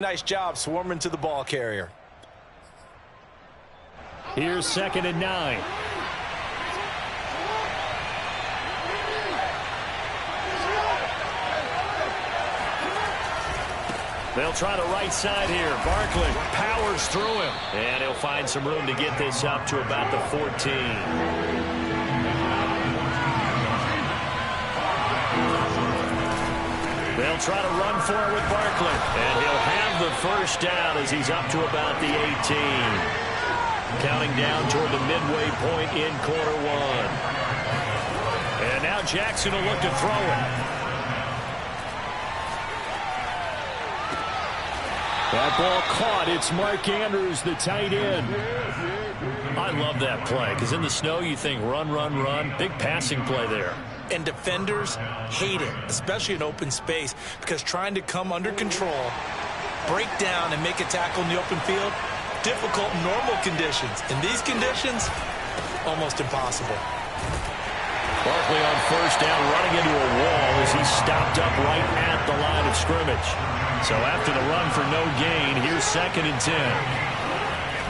Nice job swarming to the ball carrier. Here's 2nd and 9. They'll try the right side here. Barkley powers through him. And he'll find some room to get this up to about the 14. They'll try to run for it with Barkley. And he'll have the first down as he's up to about the 18. Counting down toward the midway point in quarter one. And now Jackson will look to throw it. That ball caught. It's Mark Andrews, the tight end. I love that play because in the snow you think run, run, run. Big passing play there. And defenders hate it, especially in open space, because trying to come under control, break down, and make a tackle in the open field, difficult in normal conditions. In these conditions, almost impossible. Barkley on first down, running into a wall as he's stopped up right at the line of scrimmage. So after the run for no gain, here's 2nd and 10.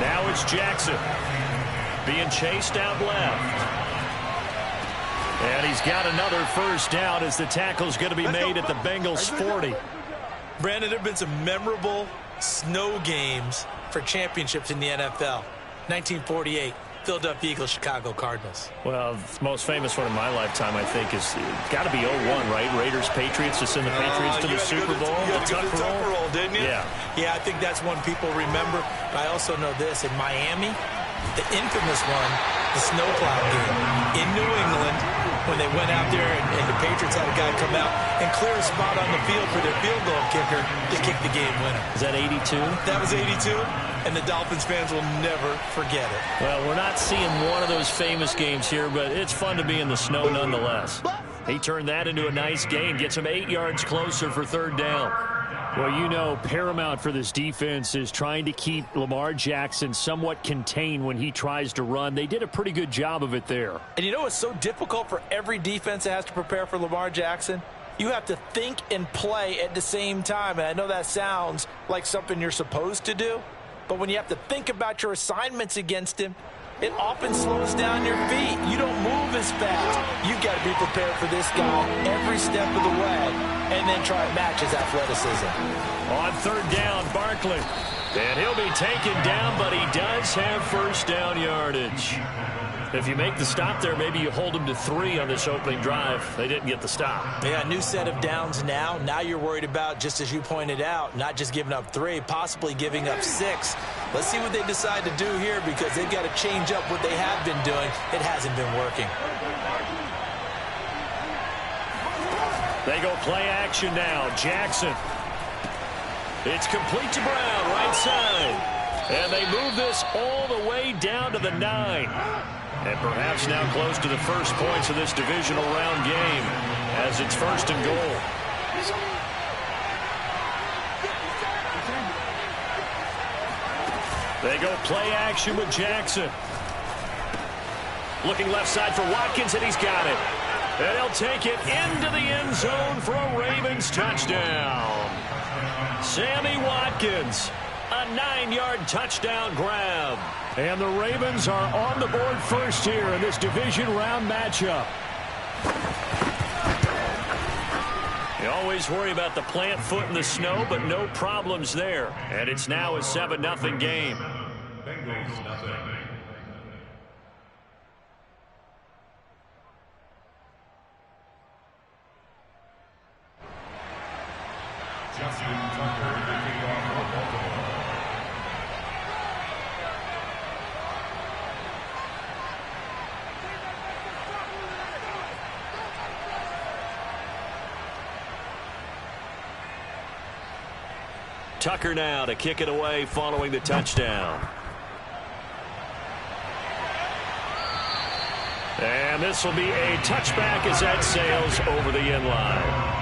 Now it's Jackson being chased out left. And he's got another first down as the tackle's going to be made at the Bengals 40. Brandon, there have been some memorable snow games for championships in the NFL. 1948, Philadelphia Eagles, Chicago Cardinals. Well, the most famous one in my lifetime, I think, is got to be 01, right? Raiders, Patriots, to send the Patriots to the Super Bowl. You had to go to the Tucker Roll, didn't you? Yeah. Yeah, I think that's one people remember. But I also know this. In Miami, the infamous one, the snowplow game in New England, when they went out there and the Patriots had a guy come out and clear a spot on the field for their field goal kicker to kick the game winner. Is that 82? That was 82, and the Dolphins fans will never forget it. Well, we're not seeing one of those famous games here, but it's fun to be in the snow nonetheless. He turned that into a nice gain, gets him 8 yards closer for 3rd down. Well, you know, paramount for this defense is trying to keep Lamar Jackson somewhat contained when he tries to run. They did a pretty good job of it there. And you know it's so difficult for every defense that has to prepare for Lamar Jackson? You have to think and play at the same time. And I know that sounds like something you're supposed to do, but when you have to think about your assignments against him, it often slows down your feet. You don't move as fast. You've got to be prepared for this guy every step of the way and then try to match his athleticism. On 3rd down, Barkley. And he'll be taken down, but he does have first down yardage. If you make the stop there, maybe you hold him to 3 on this opening drive. They didn't get the stop. Yeah, new set of downs now. Now you're worried about, just as you pointed out, not just giving up 3, possibly giving up 6. Let's see what they decide to do here because they've got to change up what they have been doing. It hasn't been working. They go play action now. Jackson. It's complete to Brown, right side. And they move this all the way down to the 9. And perhaps now close to the first points of this divisional round game as it's 1st and goal. They go play action with Jackson. Looking left side for Watkins, and he's got it. And he'll take it into the end zone for a Ravens touchdown. Sammy Watkins, a 9-yard touchdown grab. And the Ravens are on the board first here in this division round matchup. You always worry about the plant foot in the snow, but no problems there. And it's now a 7-0 game. Bengals nothing. Justin Tucker, the kickoff for Baltimore. Tucker now to kick it away following the touchdown. And this will be a touchback as that sails over the end line.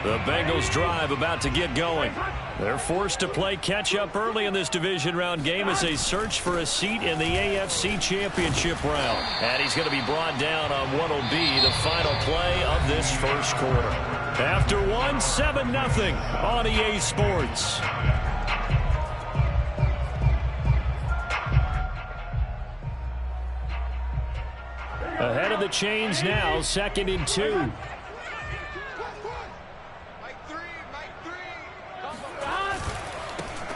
The Bengals drive about to get going. They're forced to play catch-up early in this division round game as they search for a seat in the AFC Championship round. And he's going to be brought down on what will be the final play of this first quarter. After 7-0 on EA Sports. Ahead of the chains now, 2nd and 2.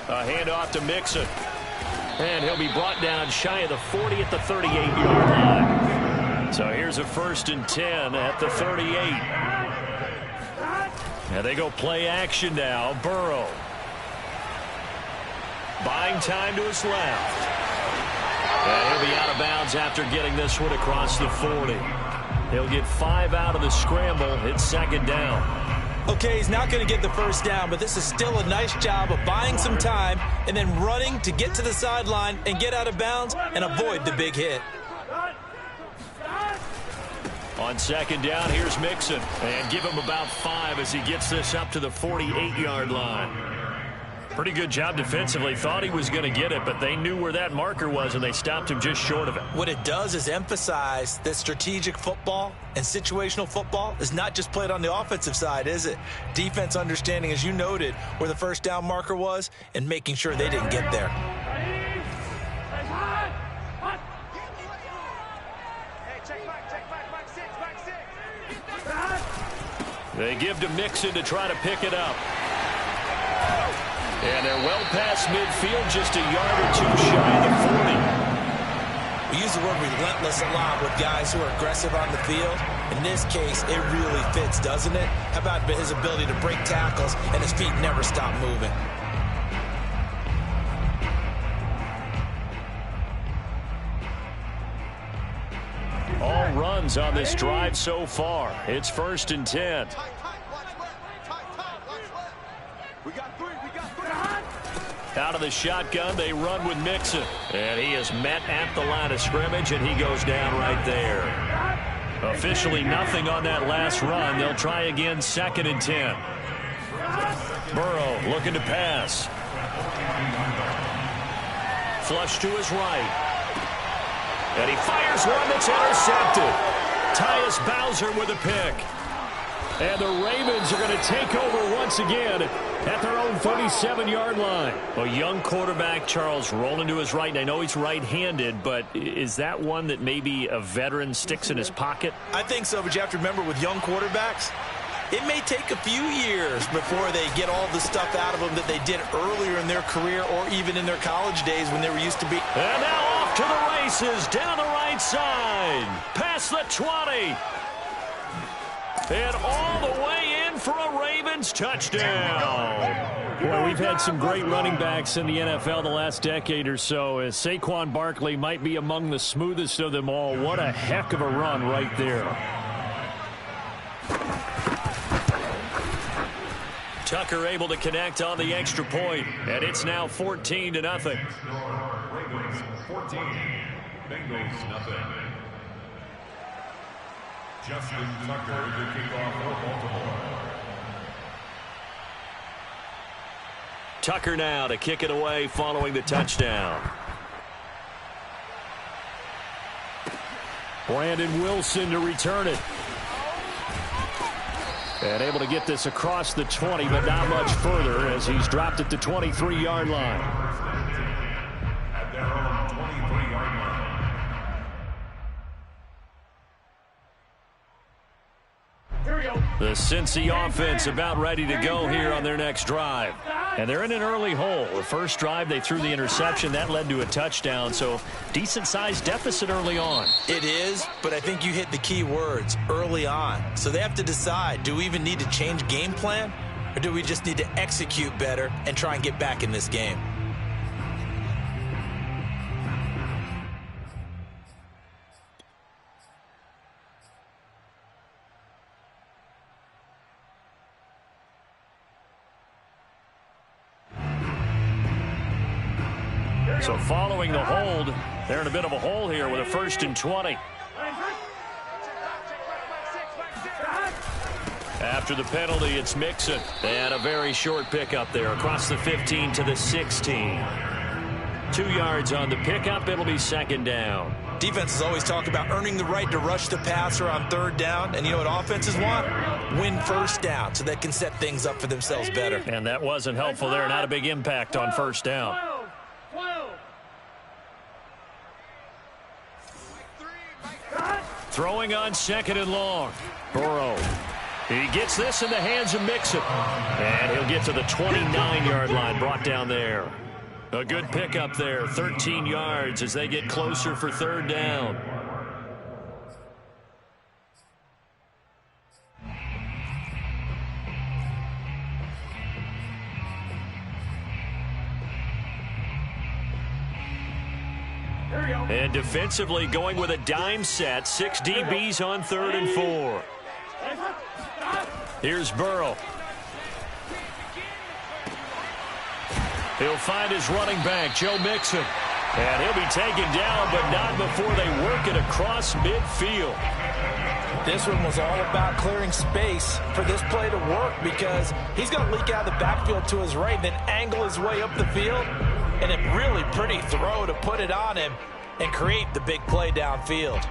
A handoff to Mixon. And he'll be brought down shy of the 40 at the 38-yard line. So here's a 1st and 10 at the 38. And they go play action now. Burrow. Buying time to his left. And he'll be out of bounds after getting this one across the 40. He'll get 5 out of the scramble. It's 2nd down. Okay, he's not going to get the first down, but this is still a nice job of buying some time and then running to get to the sideline and get out of bounds and avoid the big hit. On 2nd down, here's Mixon. And give him about 5 as he gets this up to the 48-yard line. Pretty good job defensively. Thought he was going to get it, but they knew where that marker was, and they stopped him just short of it. What it does is emphasize that strategic football and situational football is not just played on the offensive side, is it? Defense understanding, as you noted, where the first down marker was and making sure they didn't get there. They give to Mixon to try to pick it up. And they're well past midfield, just a yard or two shy of the 40. We use the word relentless a lot with guys who are aggressive on the field. In this case, it really fits, doesn't it? How about his ability to break tackles and his feet never stop moving? All runs on this drive so far. It's 1st and 10. Out of the shotgun, they run with Mixon. And he is met at the line of scrimmage, and he goes down right there. Officially nothing on that last run. They'll try again, 2nd and 10. Burrow looking to pass. Flush to his right. And he fires one that's intercepted. Tyus Bowser with a pick. And the Ravens are going to take over once again at their own 37-yard line. A young quarterback, Charles, rolling to his right. And I know he's right-handed, but is that one that maybe a veteran sticks in his pocket? I think so, but you have to remember with young quarterbacks, it may take a few years before they get all the stuff out of them that they did earlier in their career or even in their college days when they were used to be. And now off to the races, down the right side, past the 20. And all the way in for a Ravens touchdown. Well, we've had some great running backs in the NFL the last decade or so. As Saquon Barkley might be among the smoothest of them all. What a heck of a run right there. Tucker able to connect on the extra point, and it's now 14-0. Ravens 14, Bengals nothing. Justin Tucker to kick off for Baltimore. Tucker now to kick it away following the touchdown. Brandon Wilson to return it. And able to get this across the 20, but not much further as he's dropped it to 23-yard line. At their own 23-yard line. The Cincy offense about ready to go here on their next drive. And they're in an early hole. The first drive, they threw the interception. That led to a touchdown, so decent-sized deficit early on. It is, but I think you hit the key words, early on. So they have to decide, do we even need to change game plan? Or do we just need to execute better and try and get back in this game? So following the hold, they're in a bit of a hole here with a 1st and 20. After the penalty, it's Mixon. They had a very short pickup there across the 15 to the 16. 2 yards on the pickup. It'll be second down. Defenses always talk about earning the right to rush the passer on third down. And you know what offenses want? Win first down so they can set things up for themselves better. And that wasn't helpful there. Not a big impact on first down. Throwing on second and long. Burrow. He gets this in the hands of Mixon. And he'll get to the 29-yard line, brought down there. A good pickup there, 13 yards as they get closer for third down. And defensively going with a dime set, 6 DBs on 3rd and 4. Here's Burrow. He'll find his running back, Joe Mixon. And he'll be taken down, but not before they work it across midfield. This one was all about clearing space for this play to work because he's going to leak out of the backfield to his right and then angle his way up the field. And a really pretty throw to put it on him and create the big play downfield.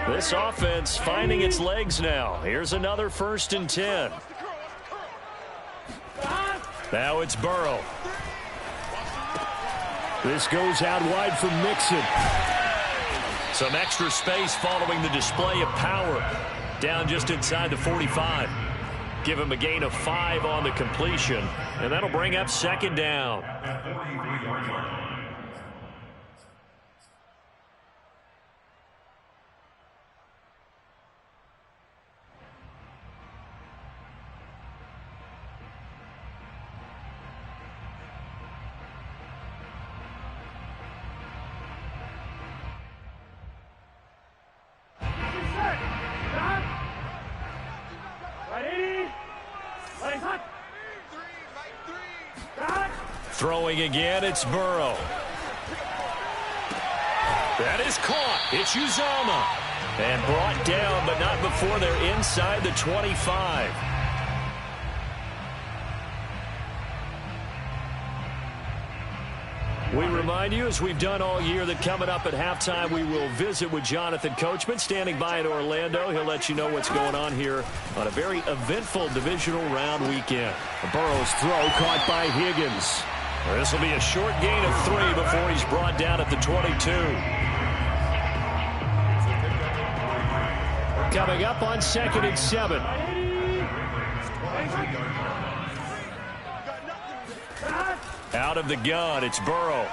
This offense finding its legs now. Here's another 1st and 10. Now it's Burrow. This goes out wide for Mixon. Some extra space following the display of power. Down just inside the 45. Give him a gain of 5 on the completion. And that'll bring up second down. Throwing again, it's Burrow. That is caught. It's Uzomah. And brought down, but not before they're inside the 25. We remind you, as we've done all year, that coming up at halftime, we will visit with Jonathan Coachman, standing by in Orlando. He'll let you know what's going on here on a very eventful divisional round weekend. Burrow's throw caught by Higgins. This will be a short gain of 3 before he's brought down at the 22. Coming up on 2nd and 7. Out of the gun, it's Burrow.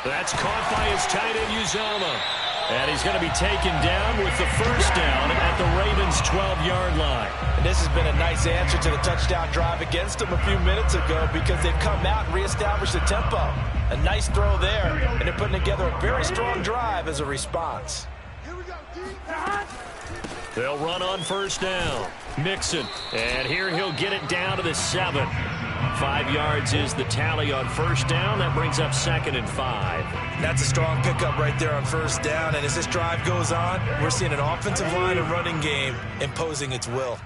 That's caught by his tight end, Uzomah. And he's going to be taken down with the first down at the Ravens' 12-yard line. And this has been a nice answer to the touchdown drive against them a few minutes ago because they've come out and reestablished the tempo. A nice throw there, and they're putting together a very strong drive as a response. They'll run on first down. Mixon, and here he'll get it down to the 7. 5 yards is the tally on first down. That brings up 2nd and 5. That's a strong pickup right there on first down. And as this drive goes on, we're seeing an offensive line and running game imposing its will.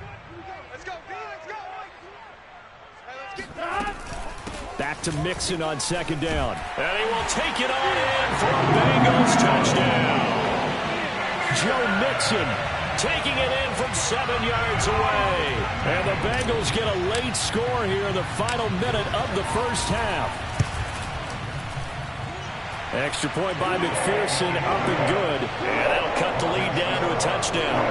Back to Mixon on 2nd down. And he will take it on in for a Bengals touchdown. Joe Mixon taking it in from 7 yards away. And the Bengals get a late score here in the final minute of the first half. Extra point by McPherson, up and good. And that'll cut the lead down to a touchdown.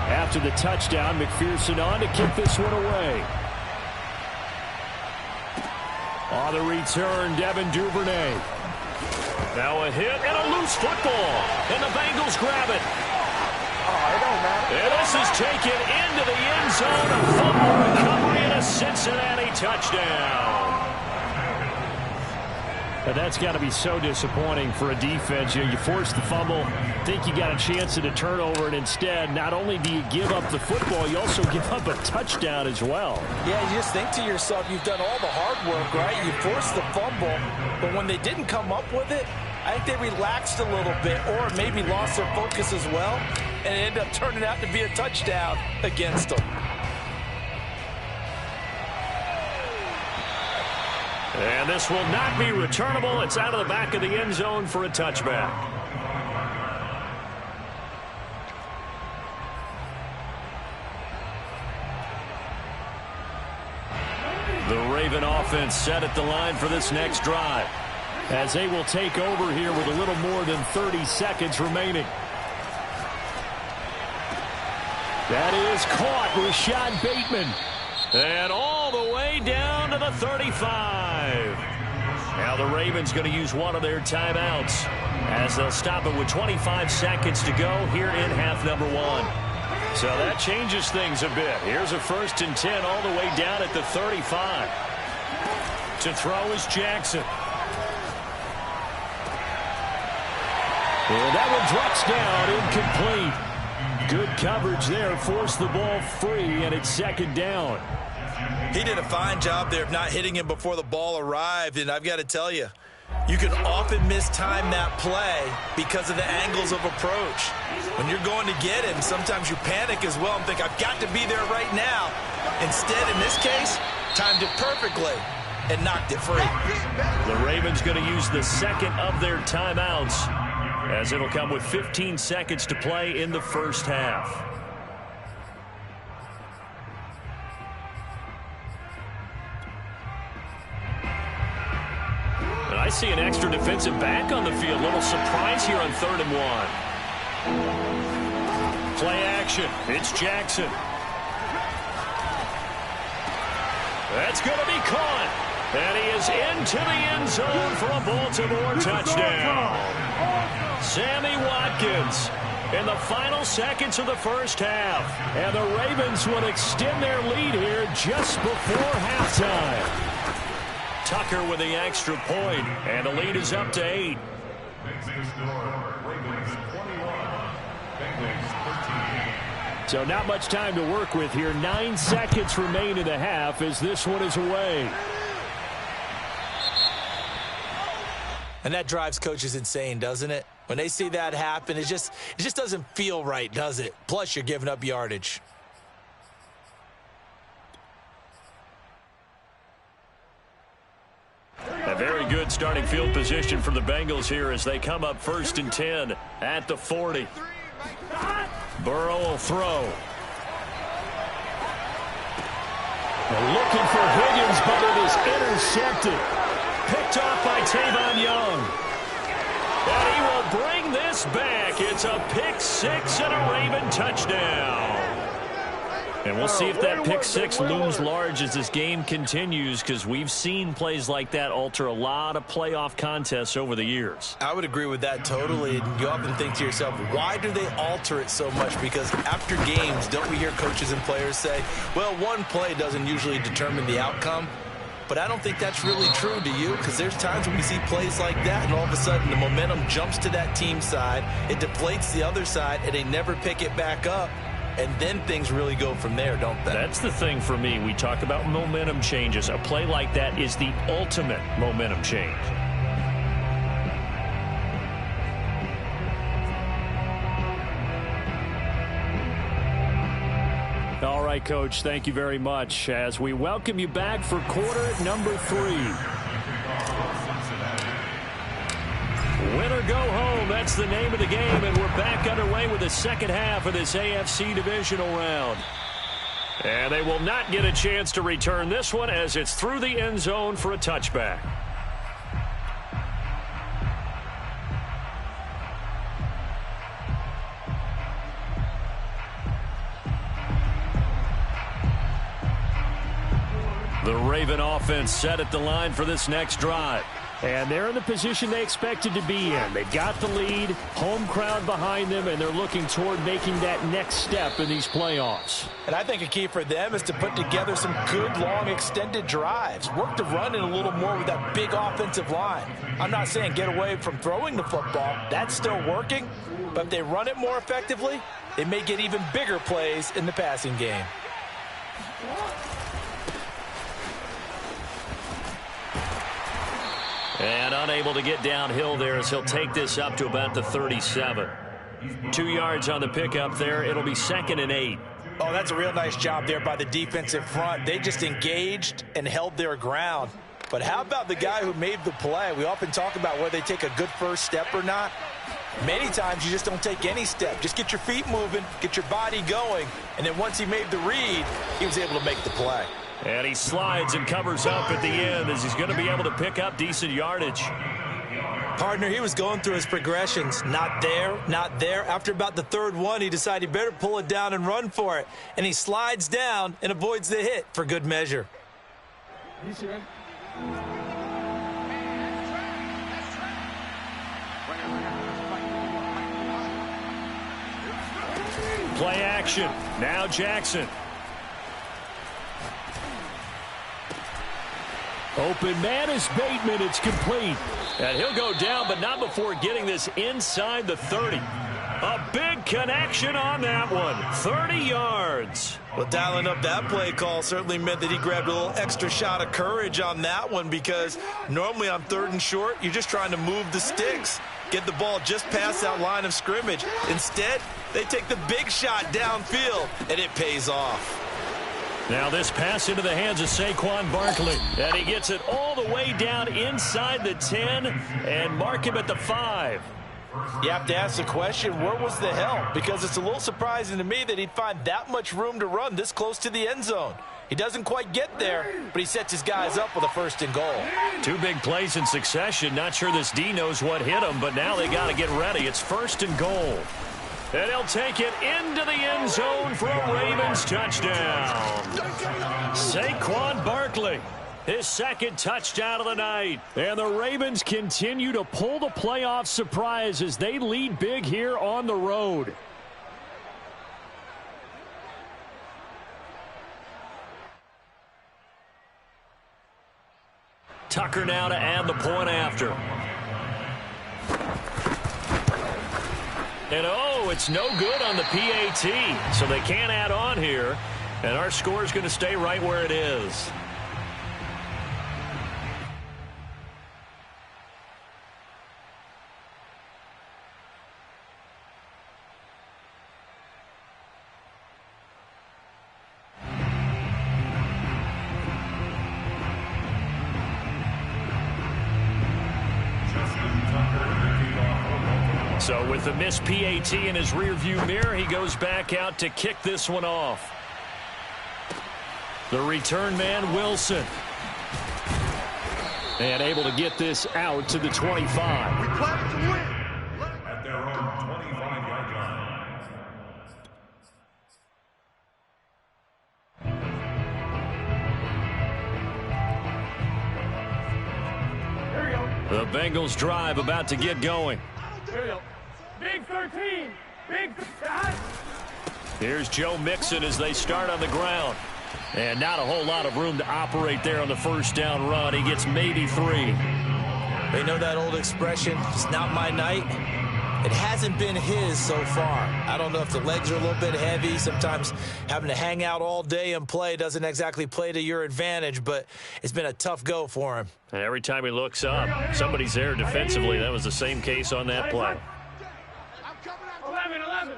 After the touchdown, McPherson on to kick this one away. On the return, Devin Duvernay. Now a hit and a loose football. And the Bengals grab it. And this is taken into the end zone. A fumble recovery and a Cincinnati touchdown. But that's got to be so disappointing for a defense. You force the fumble, think you got a chance at a turnover, and instead, not only do you give up the football, you also give up a touchdown as well. Yeah, you just think to yourself, you've done all the hard work, right? You forced the fumble, but when they didn't come up with it, I think they relaxed a little bit or maybe lost their focus as well, and it ended up turning out to be a touchdown against them. And this will not be returnable. It's out of the back of the end zone for a touchback. The Raven offense set at the line for this next drive, as they will take over here with a little more than 30 seconds remaining. That is caught. Rashad Bateman. And all the way down to the 35. Now the Ravens going to use one of their timeouts, as they'll stop it with 25 seconds to go here in half number one. So that changes things a bit. Here's a 1st and 10 all the way down at the 35. To throw is Jackson. And that one drops down, incomplete. Good coverage there, forced the ball free, and it's 2nd down. He did a fine job there of not hitting him before the ball arrived, and I've got to tell you, you can often mistime that play because of the angles of approach. When you're going to get him, sometimes you panic as well and think, I've got to be there right now. Instead, in this case, timed it perfectly and knocked it free. The Ravens going to use the second of their timeouts, as it'll come with 15 seconds to play in the first half. And I see an extra defensive back on the field. Little surprise here on 3rd and 1. Play action. It's Jackson. That's going to be caught. And he is into the end zone for a Baltimore touchdown. Sammy Watkins in the final seconds of the first half. And the Ravens will extend their lead here just before halftime. Tucker with the extra point, and the lead is up to 8. So not much time to work with here. 9 seconds remain in the half as this one is away. And that drives coaches insane, doesn't it? When they see that happen, it just doesn't feel right, does it? Plus, you're giving up yardage. A very good starting field position for the Bengals here as they come up 1st and 10 at the 40. Burrow will throw. They're looking for Higgins, but it is intercepted. Picked off by Tavon Young. And he will bring this back. It's a pick 6 and a Raven touchdown. And we'll see if that pick 6 looms large as this game continues, because we've seen plays like that alter a lot of playoff contests over the years. I would agree with that totally. And you often think to yourself, why do they alter it so much? Because after games, don't we hear coaches and players say, well, one play doesn't usually determine the outcome. But I don't think that's really true, do you? Because there's times when we see plays like that, and all of a sudden the momentum jumps to that team side. It deflates the other side, and they never pick it back up. And then things really go from there, don't they? That's the thing for me. We talk about momentum changes. A play like that is the ultimate momentum change. All right, Coach, thank you very much as we welcome you back for quarter number 3. Win or go home, that's the name of the game, and we're back underway with the second half of this AFC Divisional round. And they will not get a chance to return this one as it's through the end zone for a touchback. The Raven offense set at the line for this next drive. And they're in the position they expected to be in. They've got the lead, home crowd behind them, and they're looking toward making that next step in these playoffs. And I think a key for them is to put together some good, long, extended drives. Work to run in a little more with that big offensive line. I'm not saying get away from throwing the football. That's still working. But if they run it more effectively, they may get even bigger plays in the passing game. And unable to get downhill there as he'll take this up to about the 37. 2 yards on the pickup there. It'll be 2nd and 8. Oh, that's a real nice job there by the defensive front. They just engaged and held their ground. But how about the guy who made the play? We often talk about whether they take a good first step or not. Many times you just don't take any step. Just get your feet moving, get your body going, and then once he made the read, he was able to make the play. And he slides and covers up at the end as he's going to be able to pick up decent yardage. Partner, he was going through his progressions. Not there, not there. After about the third one, he decided he better pull it down and run for it. And he slides down and avoids the hit for good measure. Play action. Now Jackson. Open man is Bateman. It's complete. And he'll go down, but not before getting this inside the 30. A big connection on that one. 30 yards. Well, dialing up that play call certainly meant that he grabbed a little extra shot of courage on that one, because normally on 3rd and short, you're just trying to move the sticks, get the ball just past that line of scrimmage. Instead, they take the big shot downfield, and it pays off. Now this pass into the hands of Saquon Barkley. And he gets it all the way down inside the 10 and mark him at the 5. You have to ask the question, where was the help? Because it's a little surprising to me that he'd find that much room to run this close to the end zone. He doesn't quite get there, but he sets his guys up with a 1st and goal. 2 big plays in succession. Not sure this D knows what hit him, but now they got to get ready. It's 1st and goal. And he'll take it into the end zone for a Ravens touchdown. Saquon Barkley, his 2nd touchdown of the night. And the Ravens continue to pull the playoff surprise as they lead big here on the road. Tucker now to add the point after. And oh, it's no good on the PAT, so they can't add on here. And our score is going to stay right where it is. So with the missed PAT in his rearview mirror, he goes back out to kick this one off. The return man, Wilson. And able to get this out to the 25. We play to win. At their own 25-yard line. The Bengals drive about to get going. There you go. Big 13. Big. Here's Joe Mixon as they start on the ground. And not a whole lot of room to operate there on the 1st down run. He gets maybe 3. They know that old expression, it's not my night. It hasn't been his so far. I don't know if the legs are a little bit heavy. Sometimes having to hang out all day and play doesn't exactly play to your advantage, but it's been a tough go for him. And every time he looks up, somebody's there defensively. That was the same case on that play. 11.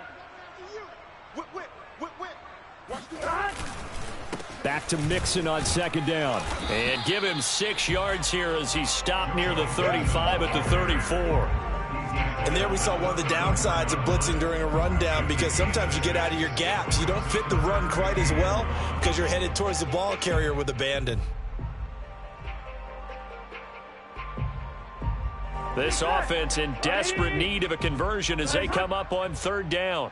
Back to Mixon on 2nd down. And give him 6 yards here as he stopped near the 35 at the 34. And there we saw one of the downsides of blitzing during a rundown, because sometimes you get out of your gaps. You don't fit the run quite as well because you're headed towards the ball carrier with abandon. This offense in desperate need of a conversion as they come up on 3rd down.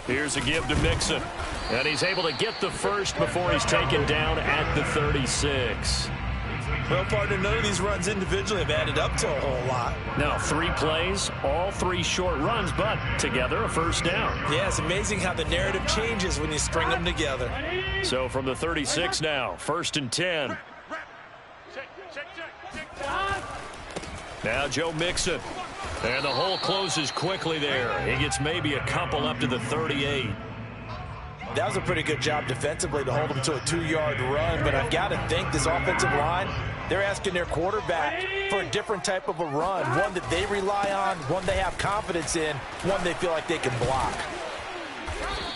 Here's a give to Mixon. And he's able to get the first before he's taken down at the 36. Well, partner, none of these runs individually have added up to a whole lot. Now, 3 plays, all 3 short runs, but together a first down. Yeah, it's amazing how the narrative changes when you string them together. So from the 36 now, 1st and 10. Now Joe Mixon. And the hole closes quickly there. He gets maybe a couple up to the 38. That was a pretty good job defensively to hold him to a 2-yard run, but I've got to think this offensive line, they're asking their quarterback for a different type of a run, one that they rely on, one they have confidence in, one they feel like they can block.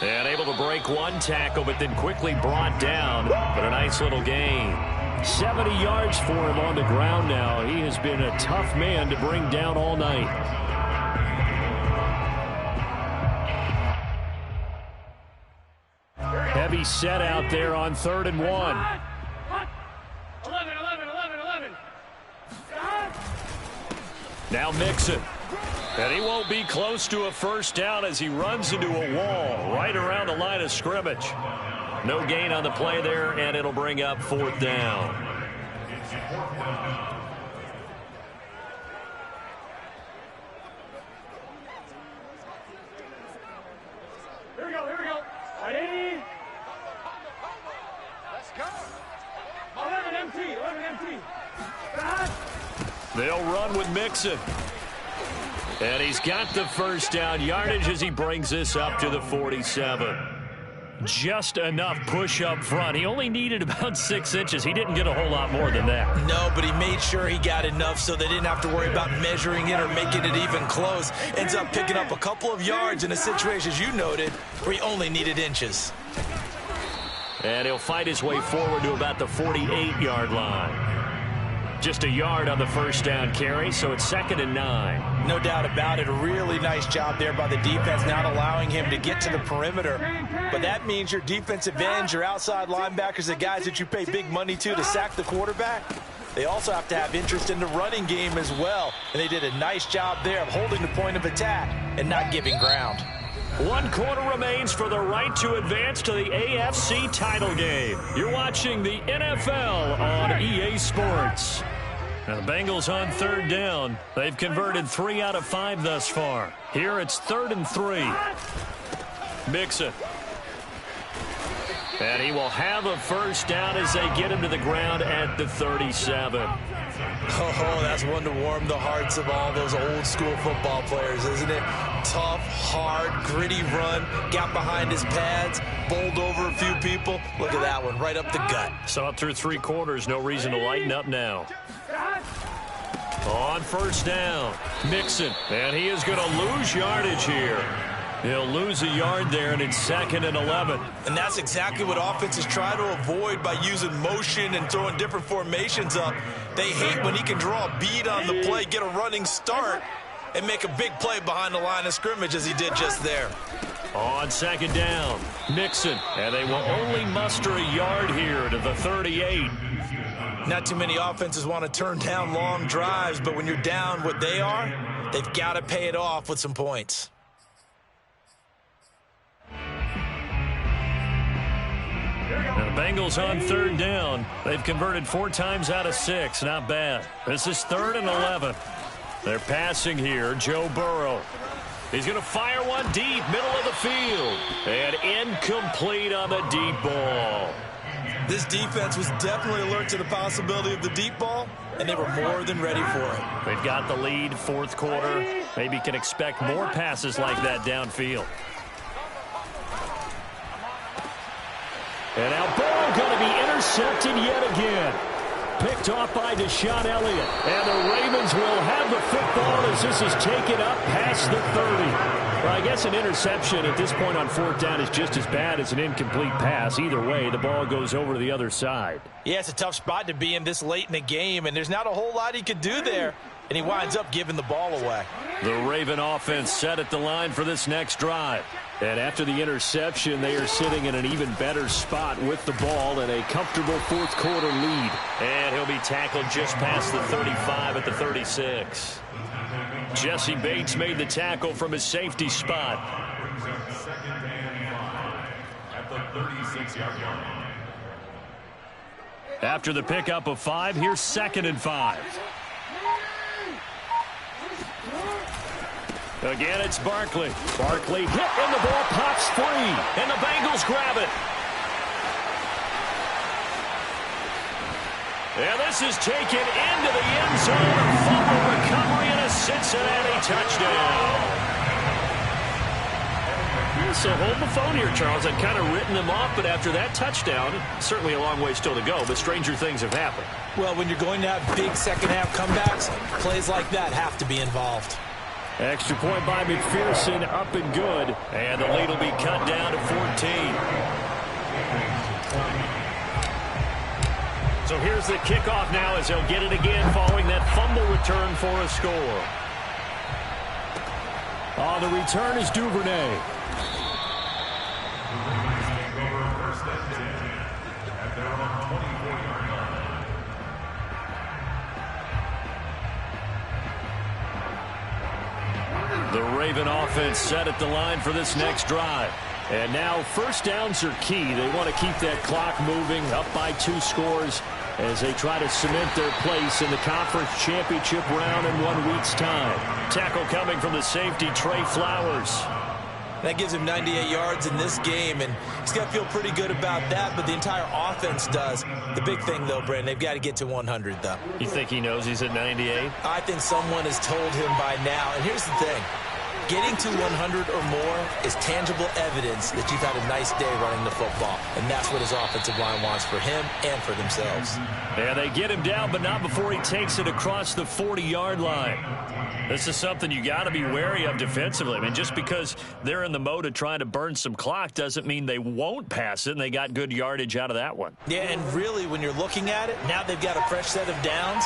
And able to break 1 tackle, but then quickly brought down, but a nice little gain. 70 yards for him on the ground now. He has been a tough man to bring down all night. Heavy set out there on 3rd and 1. 11. Now Mixon. And he won't be close to a first down as he runs into a wall right around the line of scrimmage. No gain on the play there, and it'll bring up 4th down. Here we go. Ready? Let's go. 11 empty. They'll run with Mixon. And he's got the first down yardage as he brings this up to the 47. Just enough push up front. He only needed about 6 inches. He didn't get a whole lot more than that. No, but he made sure he got enough so they didn't have to worry about measuring it or making it even close. Ends up picking up a couple of yards in a situation, as you noted, where he only needed inches. And he'll fight his way forward to about the 48-yard line. Just a yard on the first down carry, so it's 2nd and 9. No doubt about it. A really nice job there by the defense, not allowing him to get to the perimeter. But that means your defensive ends, your outside linebackers, the guys that you pay big money to sack the quarterback, they also have to have interest in the running game as well. And they did a nice job there of holding the point of attack and not giving ground. 1 quarter remains for the right to advance to the AFC title game. You're watching the NFL on EA Sports. Now the Bengals on 3rd down. They've converted 3 out of 5 thus far. Here it's 3rd and 3. Mixon. And he will have a first down as they get him to the ground at the 37. Oh, that's one to warm the hearts of all those old school football players, isn't it? Tough, hard, gritty run, got behind his pads, bowled over a few people. Look at that one, right up the gut. Saw it through 3 quarters, no reason to lighten up now. On first down, Mixon, and he is going to lose yardage here. He'll lose a yard there, and it's 2nd and 11. And that's exactly what offenses try to avoid by using motion and throwing different formations up. They hate when he can draw a bead on the play, get a running start, and make a big play behind the line of scrimmage as he did just there. On 2nd down, Mixon, and they will only muster a yard here to the 38. Not too many offenses want to turn down long drives, but when you're down what they are, they've got to pay it off with some points. Now the Bengals on 3rd down. They've converted 4 times out of 6. Not bad. This is 3rd and 11. They're passing here. Joe Burrow. He's going to fire one deep, middle of the field. And incomplete on the deep ball. This defense was definitely alert to the possibility of the deep ball, and they were more than ready for it. They've got the lead, 4th quarter. Maybe can expect more passes like that downfield. And now ball going to be intercepted yet again. Picked off by Deshaun Elliott. And the Ravens will have the football as this is taken up past the 30. Well, I guess an interception at this point on 4th down is just as bad as an incomplete pass. Either way, the ball goes over to the other side. Yeah, it's a tough spot to be in this late in the game, and there's not a whole lot he could do there. And he winds up giving the ball away. The Raven offense set at the line for this next drive. And after the interception, they are sitting in an even better spot with the ball and a comfortable 4th quarter lead. And he'll be tackled just past the 35 at the 36. Jesse Bates made the tackle from his safety spot. At the 36-yard line. After the pickup of 5, here's 2nd and 5. Again, it's Barkley. Barkley hit, and the ball pops free, and the Bengals grab it. And this is taken into the end zone. A fumble recovery and a Cincinnati touchdown. So hold the phone here, Charles. I'd kind of written them off, but after that touchdown, certainly a long way still to go, but stranger things have happened. Well, when you're going to have big second-half comebacks, plays like that have to be involved. Extra point by McPherson, up and good. And the lead will be cut down to 14. So here's the kickoff now as they'll get it again following that fumble return for a score. On the return is Duvernay. The Raven offense set at the line for this next drive. And now first downs are key. They want to keep that clock moving, up by 2 scores as they try to cement their place in the conference championship round in 1 week's time. Tackle coming from the safety, Trey Flowers. That gives him 98 yards in this game, and he's got to feel pretty good about that, but the entire offense does. The big thing, though, Brandon, they've got to get to 100, though. You think he knows he's at 98? I think someone has told him by now, and here's the thing. Getting to 100 or more is tangible evidence that you've had a nice day running the football, and that's what his offensive line wants for him and for themselves. Yeah, they get him down, but not before he takes it across the 40-yard line. This is something you got to be wary of defensively. I mean, just because they're in the mode of trying to burn some clock doesn't mean they won't pass it, and they got good yardage out of that one. Yeah, and really, when you're looking at it, now they've got a fresh set of downs.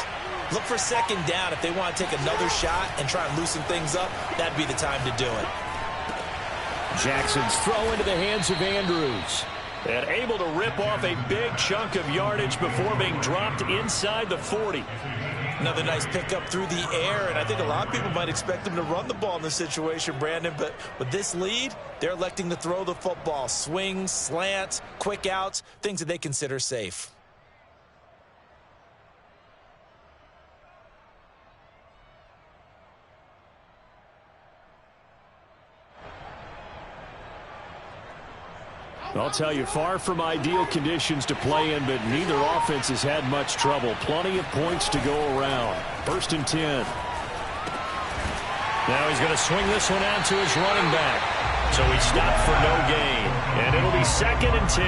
Look for second down. If they want to take another shot and try and loosen things up, that'd be the time to do it. Jackson's throw into the hands of Andrews. And able to rip off a big chunk of yardage before being dropped inside the 40. Another nice pickup through the air, and I think a lot of people might expect them to run the ball in this situation, Brandon, but with this lead, they're electing to throw the football. Swings, slants, quick outs, things that they consider safe. I'll tell you, far from ideal conditions to play in, but neither offense has had much trouble. Plenty of points to go around. 1st and 10. Now he's going to swing this one out to his running back. So he stopped for no gain. And it'll be 2nd and 10.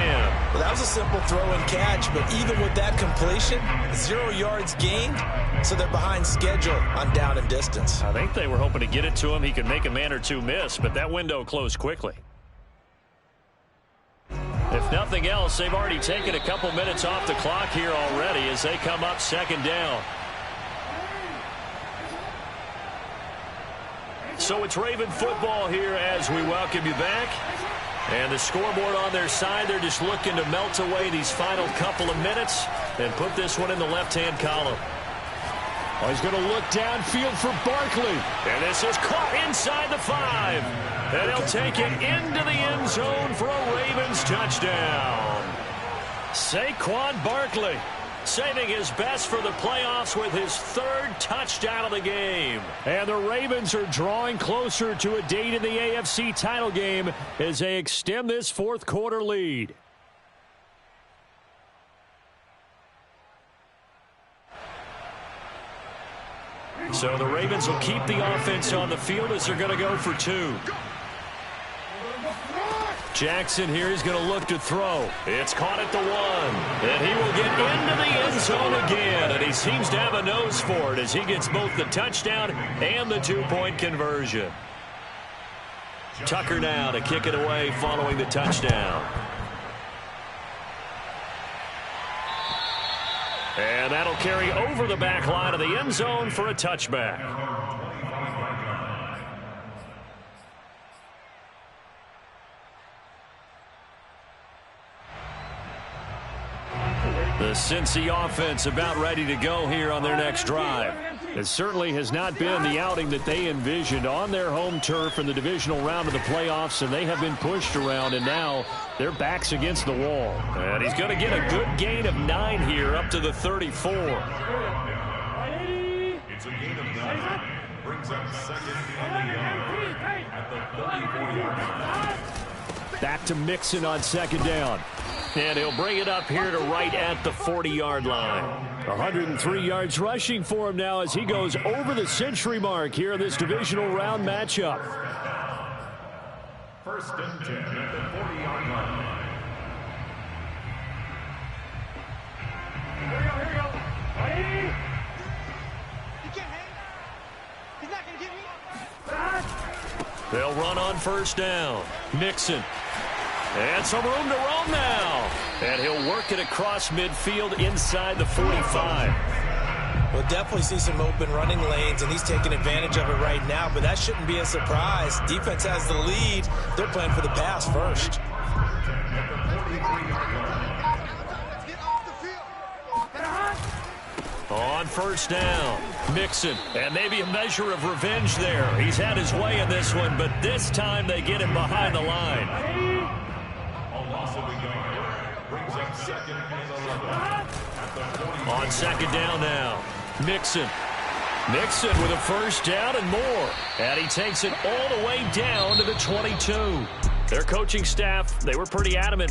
Well, that was a simple throw and catch, but even with that completion, 0 yards gained, so they're behind schedule on down and distance. I think they were hoping to get it to him. He could make a man or two miss, but that window closed quickly. If nothing else, they've already taken a couple minutes off the clock here already as they come up 2nd down. So it's Raven football here as we welcome you back. And the scoreboard on their side, they're just looking to melt away these final couple of minutes and put this one in the left-hand column. Oh, he's going to look downfield for Barkley. And this is caught inside the 5. And he'll take it into the end zone for a Ravens touchdown. Saquon Barkley saving his best for the playoffs with his 3rd touchdown of the game. And the Ravens are drawing closer to a date in the AFC title game as they extend this 4th quarter lead. So the Ravens will keep the offense on the field as they're going to go for 2. Jackson here is going to look to throw. It's caught at the 1. And he will get into the end zone again. And he seems to have a nose for it as he gets both the touchdown and the 2-point conversion. Tucker now to kick it away following the touchdown. And that'll carry over the back line of the end zone for a touchback. The Cincy offense about ready to go here on their next drive. It certainly has not been the outing that they envisioned on their home turf in the divisional round of the playoffs, and they have been pushed around, and now their back's against the wall. And he's going to get a good gain of 9 here up to the 34. It's a gain of 9. Brings up second and a yard at the 34-yard line. Back to Mixon on second down. And he'll bring it up here to right at the 40-yard line. 103 yards rushing for him now as he goes over the century mark here in this divisional round matchup. First and 10 at the 40-yard line. Here we go. Ready? He can't hang. He's not going to get me. They'll run on first down. Mixon. And some room to roam now. And he'll work it across midfield inside the 45. We'll definitely see some open running lanes, and he's taking advantage of it right now, but that shouldn't be a surprise. Defense has the lead. They're playing for the pass first. On first down, Mixon. And maybe a measure of revenge there. He's had his way in this one, but this time they get him behind the line. On second down now, Mixon. Mixon with a first down and more. And he takes it all the way down to the 22. Their coaching staff, they were pretty adamant